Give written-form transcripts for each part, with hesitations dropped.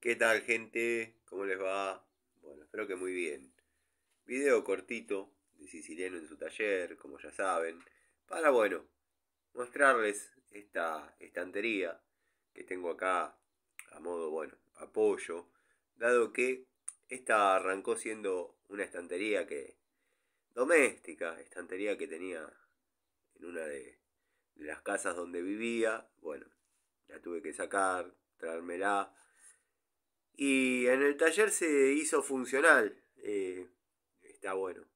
¿Qué tal, gente? ¿Cómo les va? Bueno, espero que muy bien. Video cortito de Siciliano en su taller, como ya saben, para, bueno, mostrarles esta estantería que tengo acá a modo, bueno, apoyo, dado que esta arrancó siendo una estantería doméstica, estantería que tenía en una de las casas donde vivía. Bueno, la tuve que sacar, traérmela. Y en el taller se hizo funcional. Está bueno.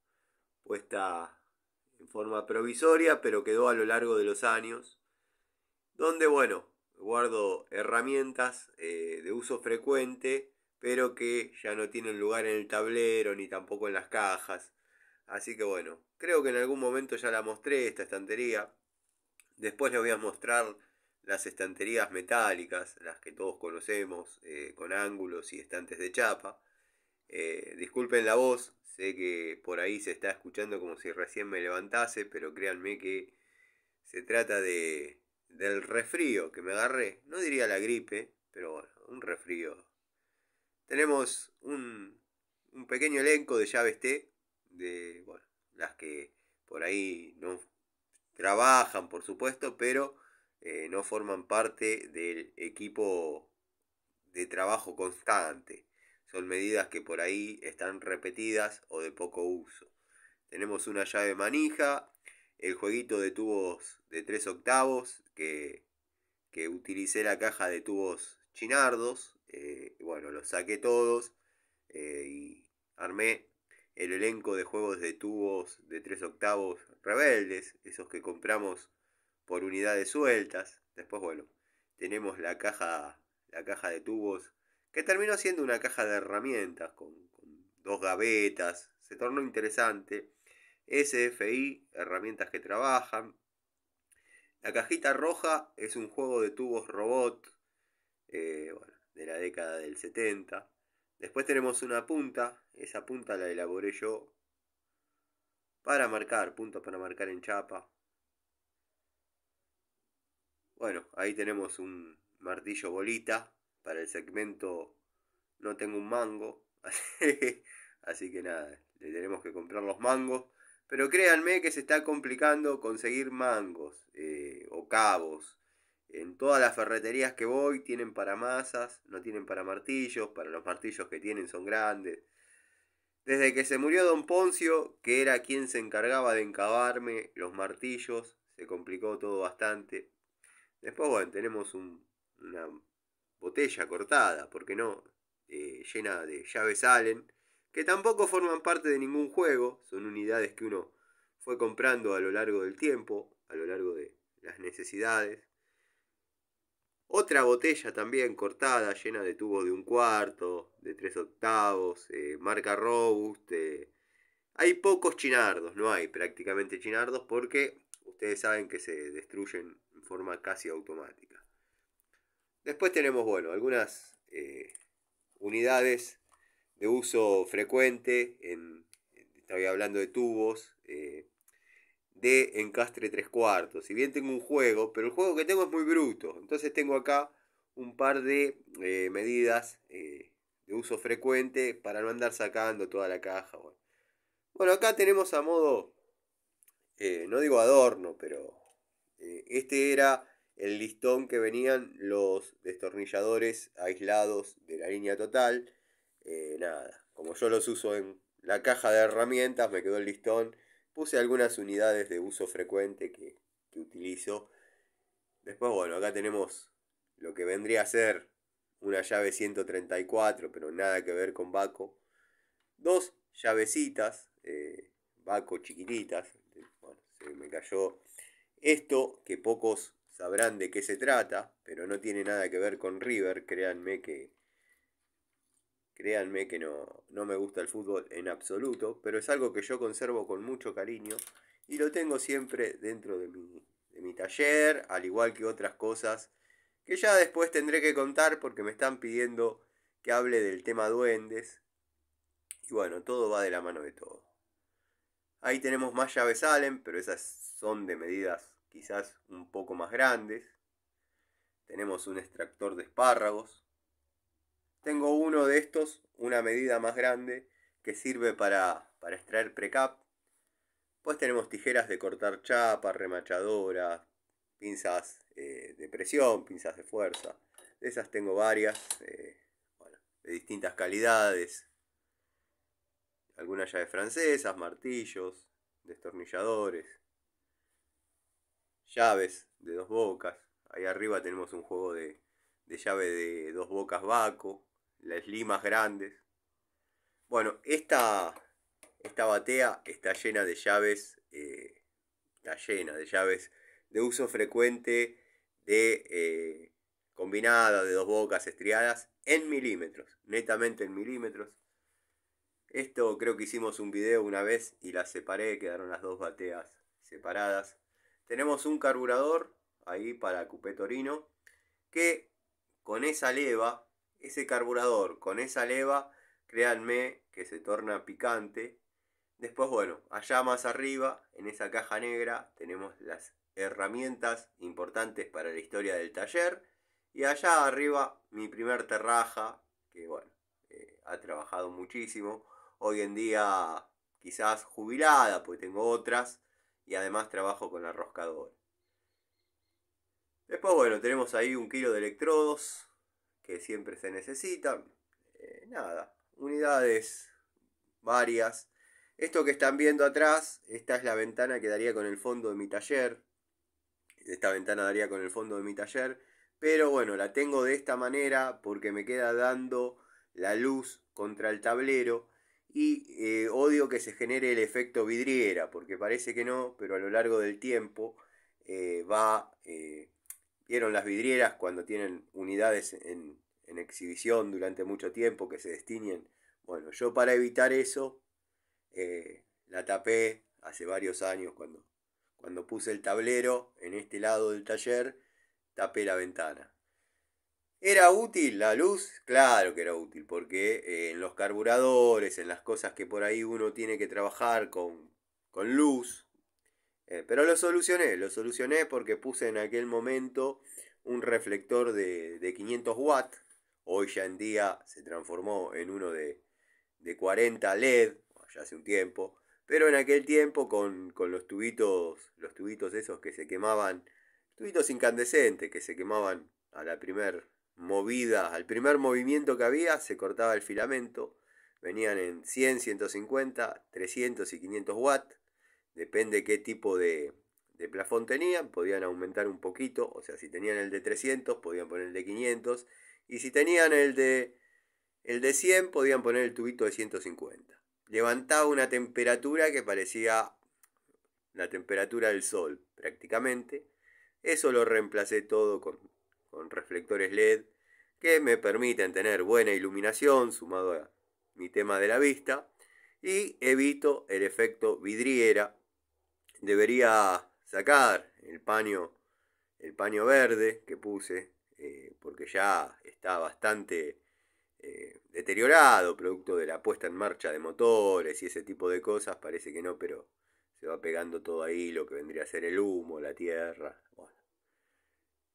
Puesta en forma provisoria, pero quedó a lo largo de los años. Donde, bueno, guardo herramientas de uso frecuente, pero que ya no tienen lugar en el tablero ni tampoco en las cajas. Así que bueno, creo que en algún momento ya la mostré esta estantería. Después les voy a mostrar las estanterías metálicas, las que todos conocemos, con ángulos y estantes de chapa. Disculpen la voz, sé que por ahí se está escuchando como si recién me levantase, pero créanme que se trata del resfrío que me agarré. No diría la gripe, pero bueno, un resfrío. Tenemos un pequeño elenco de llaves T, de bueno, las que por ahí no trabajan, por supuesto, pero no forman parte del equipo de trabajo constante. Son medidas que por ahí están repetidas o de poco uso. Tenemos una llave manija, el jueguito de tubos de 3 octavos, que utilicé la caja de tubos chinardos. Bueno, los saqué todos y armé el elenco de juegos de tubos de 3 octavos rebeldes, esos que compramos por unidades sueltas. Después, bueno, tenemos la caja de tubos, que terminó siendo una caja de herramientas con dos gavetas. Se tornó interesante. SFI, herramientas que trabajan. La cajita roja es un juego de tubos robot, bueno, de la década del 70. Después tenemos una punta, esa punta la elaboré yo para marcar, punta para marcar en chapa. Bueno, ahí tenemos un martillo bolita para el segmento no tengo un mango, así que nada, le tenemos que comprar los mangos. Pero créanme que se está complicando conseguir mangos o cabos. En todas las ferreterías que voy tienen para masas, no tienen para martillos, para los martillos que tienen son grandes. Desde que se murió Don Poncio, que era quien se encargaba de encavarme los martillos, se complicó todo bastante. Después, bueno, tenemos una botella cortada, ¿por qué no? Llena de llaves Allen, que tampoco forman parte de ningún juego, son unidades que uno fue comprando a lo largo del tiempo, a lo largo de las necesidades. Otra botella también cortada, llena de tubos de un cuarto, de 3 octavos, marca Robust. Hay pocos chinardos, no hay prácticamente chinardos porque ustedes saben que se destruyen en forma casi automática. Después tenemos, bueno, algunas unidades de uso frecuente, estoy hablando de tubos, de encastre 3 cuartos. Si bien tengo un juego, pero el juego que tengo es muy bruto. Entonces tengo acá un par de medidas de uso frecuente para no andar sacando toda la caja. Bueno, acá tenemos a modo, no digo adorno, pero este era el listón que venían los destornilladores aislados de la línea total. Nada, como yo los uso en la caja de herramientas, me quedó el listón. Puse algunas unidades de uso frecuente que utilizo. Después, bueno, acá tenemos lo que vendría a ser una llave 134, pero nada que ver con Baco. Dos llavecitas, Baco chiquititas. Bueno, se me cayó esto, que pocos sabrán de qué se trata, pero no tiene nada que ver con River. Créanme que no me gusta el fútbol en absoluto, pero es algo que yo conservo con mucho cariño y lo tengo siempre dentro de mi taller, al igual que otras cosas que ya después tendré que contar porque me están pidiendo que hable del tema duendes. Y bueno, todo va de la mano de todo. Ahí tenemos más llaves Allen, pero esas son de medidas quizás un poco más grandes. Tenemos un extractor de espárragos. Tengo uno de estos, una medida más grande, que sirve para extraer precap. Pues tenemos tijeras de cortar chapa, remachadoras, pinzas de presión, pinzas de fuerza. De esas tengo varias, bueno, de distintas calidades. Algunas llaves francesas, martillos, destornilladores, llaves de dos bocas. Ahí arriba tenemos un juego de llave de dos bocas Baco, las limas grandes. Bueno, esta batea está llena de llaves, está llena de llaves de uso frecuente, de combinada, de dos bocas estriadas, en milímetros, netamente en milímetros. Esto creo que hicimos un video una vez y las separé, quedaron las dos bateas separadas. Tenemos un carburador ahí para Coupé Torino, que con esa leva, ese carburador con esa leva, créanme que se torna picante. Después, bueno, allá más arriba, en esa caja negra, tenemos las herramientas importantes para la historia del taller. Y allá arriba, mi primer terraja, que bueno, ha trabajado muchísimo. Hoy en día quizás jubilada, pues tengo otras. Y además trabajo con la roscadora. Después, bueno, tenemos ahí 1 kilo de electrodos, que siempre se necesitan. Nada, unidades varias. Esto que están viendo atrás, esta es la ventana que daría con el fondo de mi taller. Esta ventana daría con el fondo de mi taller. Pero bueno, la tengo de esta manera porque me queda dando la luz contra el tablero. Y odio que se genere el efecto vidriera, porque parece que no, pero a lo largo del tiempo va... ¿Vieron las vidrieras cuando tienen unidades en exhibición durante mucho tiempo que se destiñen? Bueno, yo para evitar eso la tapé hace varios años cuando puse el tablero en este lado del taller, tapé la ventana. ¿Era útil la luz? Claro que era útil, porque en los carburadores, en las cosas que por ahí uno tiene que trabajar con luz. Pero lo solucioné porque puse en aquel momento un reflector de 500 watts. Hoy ya en día se transformó en uno de 40 LED, ya hace un tiempo. Pero en aquel tiempo con los tubitos esos que se quemaban, tubitos incandescentes que se quemaban a la primer movida, al primer movimiento que había, se cortaba el filamento. Venían en 100, 150, 300 y 500 watts. Depende qué tipo de plafón tenían, podían aumentar un poquito. O sea, si tenían el de 300, podían poner el de 500. Y si tenían el de 100, podían poner el tubito de 150. Levantaba una temperatura que parecía la temperatura del sol, prácticamente. Eso lo reemplacé todo con reflectores LED que me permiten tener buena iluminación, sumado a mi tema de la vista, y evito el efecto vidriera. Debería sacar el paño verde que puse, porque ya está bastante deteriorado, producto de la puesta en marcha de motores y ese tipo de cosas. Parece que no, pero se va pegando todo ahí, lo que vendría a ser el humo, la tierra. Bueno,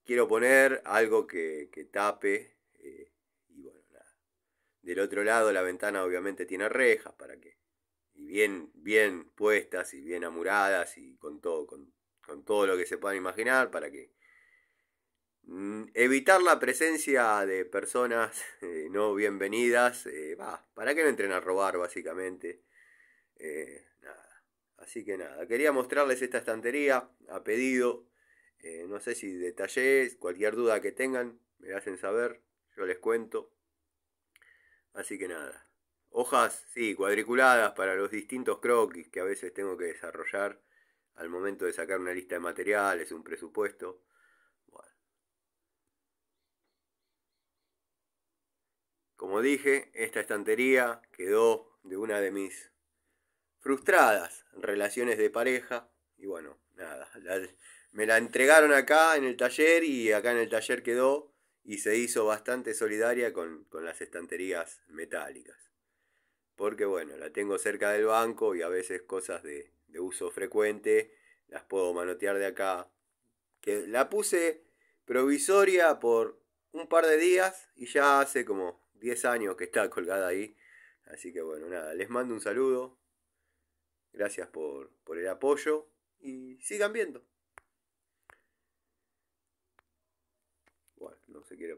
quiero poner algo que tape, y bueno, nada. Del otro lado la ventana obviamente tiene rejas para que, y bien puestas y bien amuradas y con todo lo que se puedan imaginar, para que evitar la presencia de personas no bienvenidas, para que no entren a robar básicamente. Nada. Así que nada, quería mostrarles esta estantería a pedido. No sé si detallé, cualquier duda que tengan me hacen saber, yo les cuento. Así que nada. Hojas, sí, cuadriculadas para los distintos croquis que a veces tengo que desarrollar al momento de sacar una lista de materiales, un presupuesto. Bueno. Como dije, esta estantería quedó de una de mis frustradas relaciones de pareja. Y bueno, nada, me la entregaron acá en el taller y acá en el taller quedó y se hizo bastante solidaria con las estanterías metálicas. Porque bueno, la tengo cerca del banco y a veces cosas de uso frecuente las puedo manotear de acá. La puse provisoria por un par de días y ya hace como 10 años que está colgada ahí. Así que bueno, nada, les mando un saludo. Gracias por el apoyo y sigan viendo. Bueno, no se quiere